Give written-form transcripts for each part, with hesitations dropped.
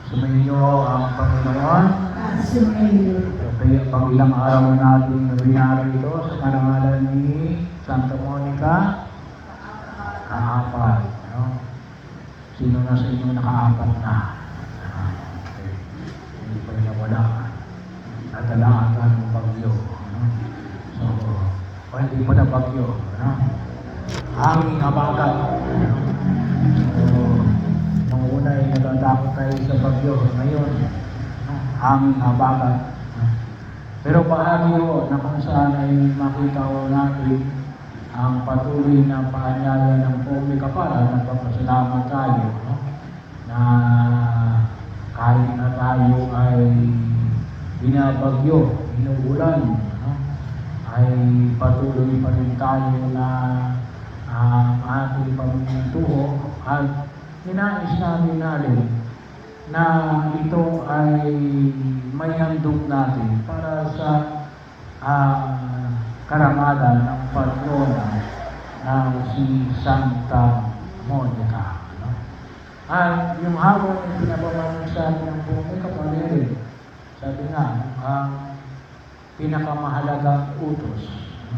Sumainyo ang Panginoon. Sumainyo. Kaya pang ilang araw na natin binari ito sa karangalan ni Santa Monica. Kaapat. No? Sino na sa inyo nakaapat na? Okay. Hindi pa rin nawala. Nadala ata ng bagyo. No? So, hindi pa na bagyo. No? Hanging habagat. No? So, nung una ay natatakot tayo sa bagyo. Ngayon, hanging habagat. Pero bahagi ho na kung saan ay makita ho natin ang patuloy na paanyaya ng Poong Kapara. Nagpapasalamat tayo, no? Na kahit na tayo ay binabagyo, inuulan, no? Ay patuloy pa rin tayo na ang ating pamumutuho at ninais natin na ito ay may handog natin para sa karangalan ng patrona ng si Santa Monica. No? At yung habang yung pinapamanan sa atin ng Poong Kapara, sabi nga, ang pinakamahalagang utos. No?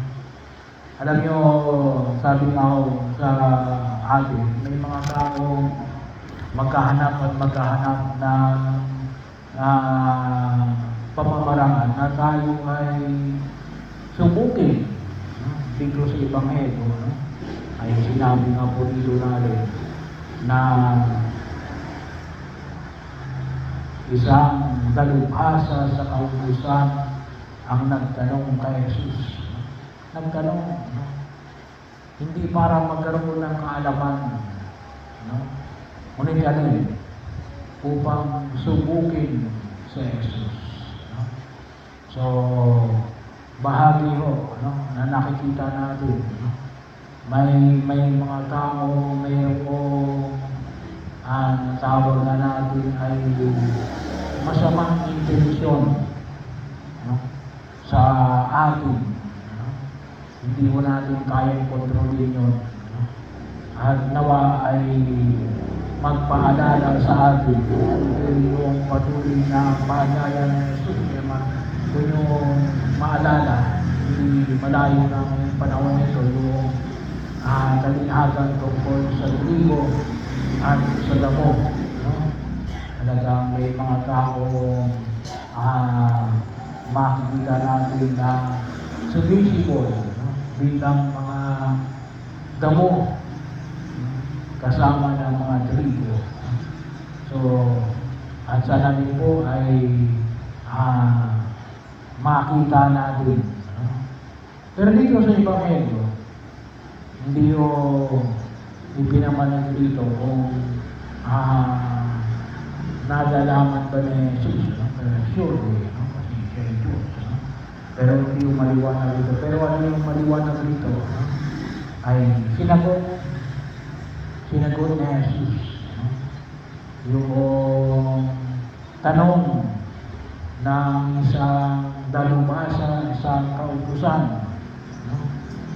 Alam nyo, sabi nga ako sa atin, may mga taong magkahanap at magkahanap ng pamamaraan na tayo ay subukin dito sa Ebanghelyo. No? Ay sinabi nga po dito natin na isang dalubhasa sa kautusan ang nagtanong kay Jesus. Nagtanong, no? Hindi para magkaroon ng kaalaman, no? Ngunit alin upang subukin sa Jesus. No? So, bahagi ho, no? Na nakikita natin, no? May mga tao, mayroong tawag na natin ay masamang intensyon, no? Sa atin. No? Hindi mo natin kayang kontrolin yun. No? At nawa ay magpaalala sa atin yung patuloy na paanyaya ng Jesus. Kung yung maalala, hindi malayo na ngayong panahon nito yung talinghagan tungkol sa trigo at sa damo. No? Talagang may mga tao makikita natin na subisible, no? Bilang mga damo kasama ng mga trigo. So, at sa namin po ay makita natin. Pero dito sa Ebanghelyo, hindi yung ipinamanag dito kung nalalaman ba ni Jesus. Sure, no? Kasi siya yung Diyos. No? Pero hindi yung maliwanag dito. Pero ano yung maliwanag dito? No? Ay sinagot ni Jesus. No? Yung tanong ng isang dalubhasa sa kautusan. No?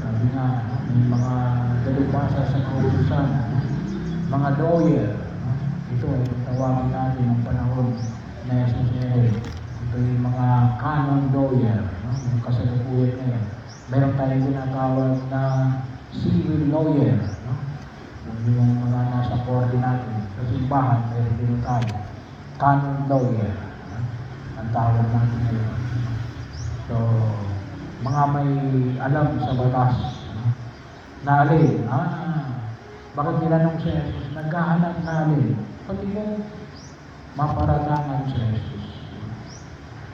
Sabi nga, may mga dalubhasa sa kautusan, mga lawyer. No? Ito ay tawagin natin ng panahon na Jesus ngayon. Ito yung mga canon lawyer. No? Yung kasalukuyan na yan. Meron tayong tinatawag na civil lawyer. No? Yung mga nasa korte natin. Sa simbahan, meron din tayo. Canon lawyer. No? Ang tawag natin ngayon. So, mga may alam sa batas. No? Na alin, bakit nilanong si Jesus? Naghahanap na alin. Pati mo maparatangan si Jesus.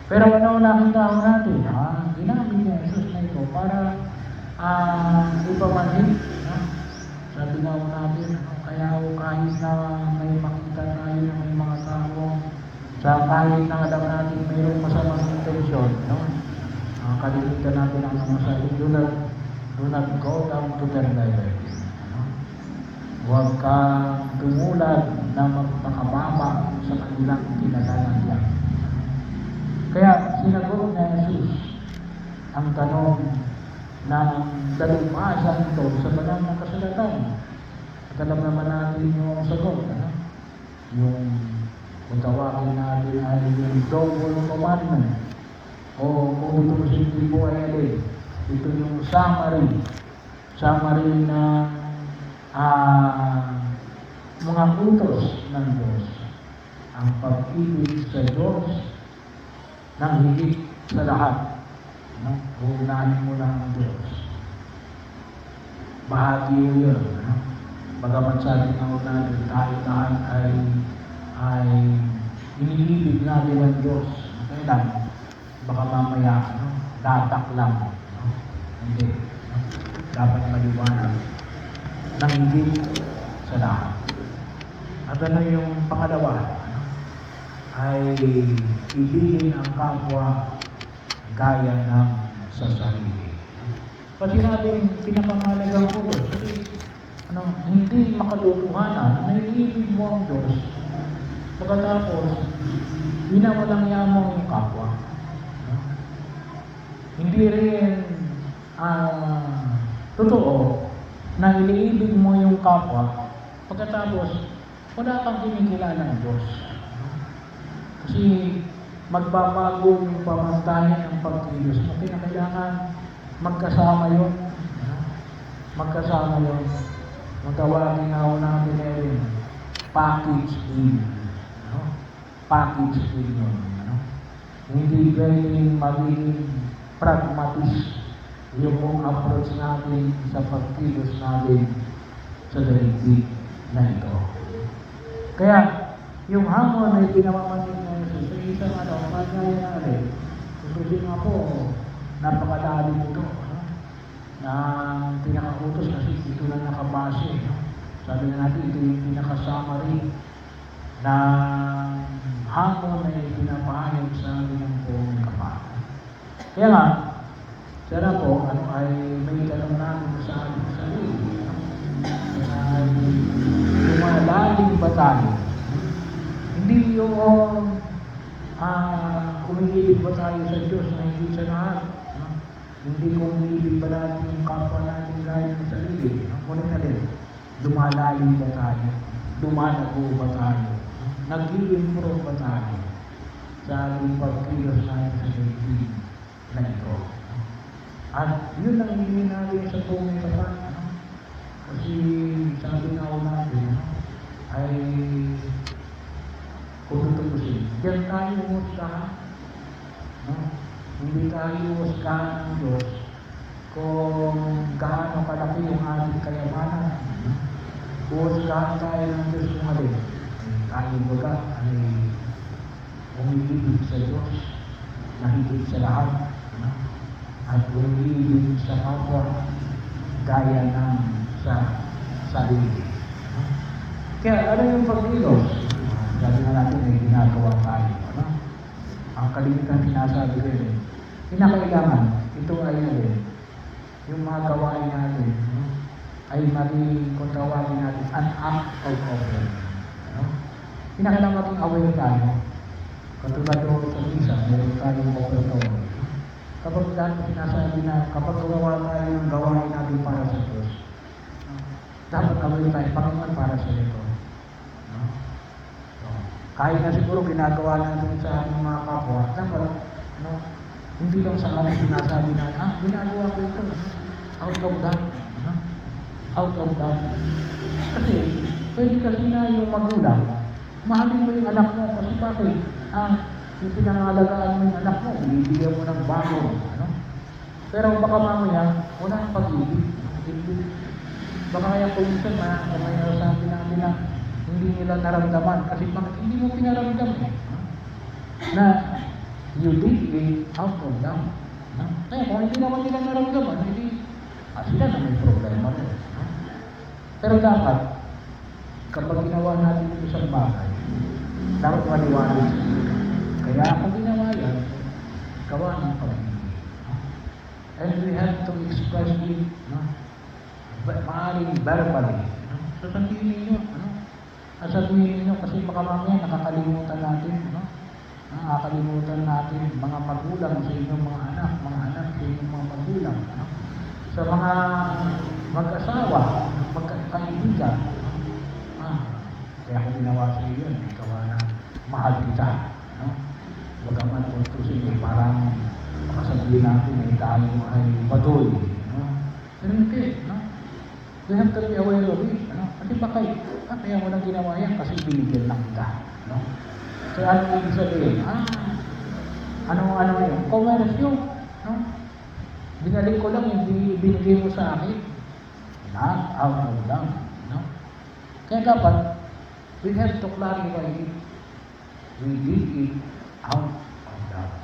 Pero ano nakita ko natin? Ginamit ni Jesus na ito para ipamanhin. No? Sabi nga ko natin, kaya kahit na may makita tayo na may mga tao sa kahit na alam natin mayroong masamang intensyon, no? Kalilitan natin ang mga sabi, do not go down to their level. No? Huwag kang tumulad na magpakababa sa kanilang kinalalagyan. Kaya sinagot na Jesus ang tanong ng dalubhasa ito sa banal na kasulatan. At alam naman natin yung sagot, yung Kung tawagin natin ay yung double commandment o kung tutusin po ay ito yung summary ng mga utos ng Diyos. Ang pag-ibig sa Diyos ng higit sa lahat. No? Unahin mo lang ang Diyos. Bahagi yun. No? Bagamat sabi ng unahin, tayo lahat ay iniibig natin ang Diyos. Kailan? Baka mamaya, datak lang. No? Hindi. No? Dapat maliwanag ng higit sa lahat. At ano yung pangalawa? Ay ibigin ang kapwa gaya ng sa sarili. Pag sinabing pinakamalagang utos, kasi hindi makaluluhanan na iibig mo ang Diyos. Pagkatapos, winawalang yamang yung kapwa. Hindi rin totoo na iniibig mo yung kapwa, pagkatapos, wala kang kinikilala ng Diyos. Kasi magbabago yung pamantayan ng pagkilos mo. Kailangan magkasama yun. Magkasama yun. Magtawagin ako natin rin. Package deal. Package deal yun. Hindi pwedeng magiging pragmatist yung approach natin sa pagkilos natin sa daigdig na ito. Kaya, yung hamon ay pinamamanig na ito. Sa isang kanyaya natin, tutusin nga po, napakalalim ito. Na pinaka-utos kasi ito lang nakabase. Sabi na natin, ito yung pinaka-summary na hamon ay pinapahayag sa amin ng buong kapatid. Kaya nga, sana po, ay may tanong natin sa ating sarili. Lumalalim ba tayo? Hindi yung umiibig ba tayo sa Diyos na hindi sa lahat? Hindi kung umiibig ba natin yung kapwa natin gaya ng sarili? Kunin na rin, lumalalim ba tayo? Lumalago ba tayo? Nag-i-improve ba tayo sa ating pagkilos natin sa daigdig na ito? At yun ang hindi natin sa buong kapatid. Kasi sabi nga ako natin, ay kung tutusin, diyan tayo umustahan. Hindi tayo umustahan ng Diyos kung gaano kalaki yung ating kayamanan. Umustahan tayo ng Diyos kung alin. Tayo baga ay umiibig sa Diyos na higit sa lahat. At umiibig sa kapwa gaya ng sa sarili. Kaya ano yung pagkilos? Sabi na natin ay ginagawa tayo. Ang kalimitan sinasabi rin, kinakailangan, ito ay yung mga gawain natin, ay maging, kung tawagin natin, an act of offering. Kinakailangan maging aware tayo. Katulad doon sa misa, meron tayong offertory. Kapag dahil sinasabi na, kapag gawa tayo ng gawain natin para sa Diyos, dapat aware tayo, Panginoon para sa ito. Kahit na siguro ginagawa natin sa ating mga kapwa, dapat, hindi lang sa amin sinasabi na, ginagawa ko ito, out of that, out of that. Kasi, pwede kasi na yung magulang, mahalin mo yung anak mo, kasi bakit, yung pinangalagaan mo yung anak mo, ibibigyan mo ng bago, pero baka mamaya, wala ang pag-ibig, baka kaya kung minsan may nasabi natin na hindi nila naramdaman kasi bakit hindi mo pinaramdam na you did it out of them. Kaya kung hindi naman nila naramdaman, hindi sila na may problema rin. Pero dapat, kapag ginawa natin yung isang bagay, dapat maliwanag sa sila. Kaya kung ginawa yan, gawa ng pag-ibig. And we have to express it, maaaring verbally. Sasabihin ninyo, sasabihin ninyo kasi baka mamaya nakakalimutan natin, nakakalimutan natin mga magulang sa inyong mga anak sa inyong mga magulang, sa mga mag-asawa, magkaibigan. Kaya kung ginawa sa iyo, gawa na mahal kita. No? Bagaman kung tusin parang makasabihin natin ay tayo ay baduy. No? Pero hindi. No? We have to be aware of it. No? Kasi kaya mo nang ginawa yan kasi binigyan lang kita. No? So ano ibig sabihin? Ano yun? Komersyo. No? Binalik ko lang, hindi binigay mo sa akin. Not out of love. No? Kaya dapat, we have to clarify it. We did it out of love.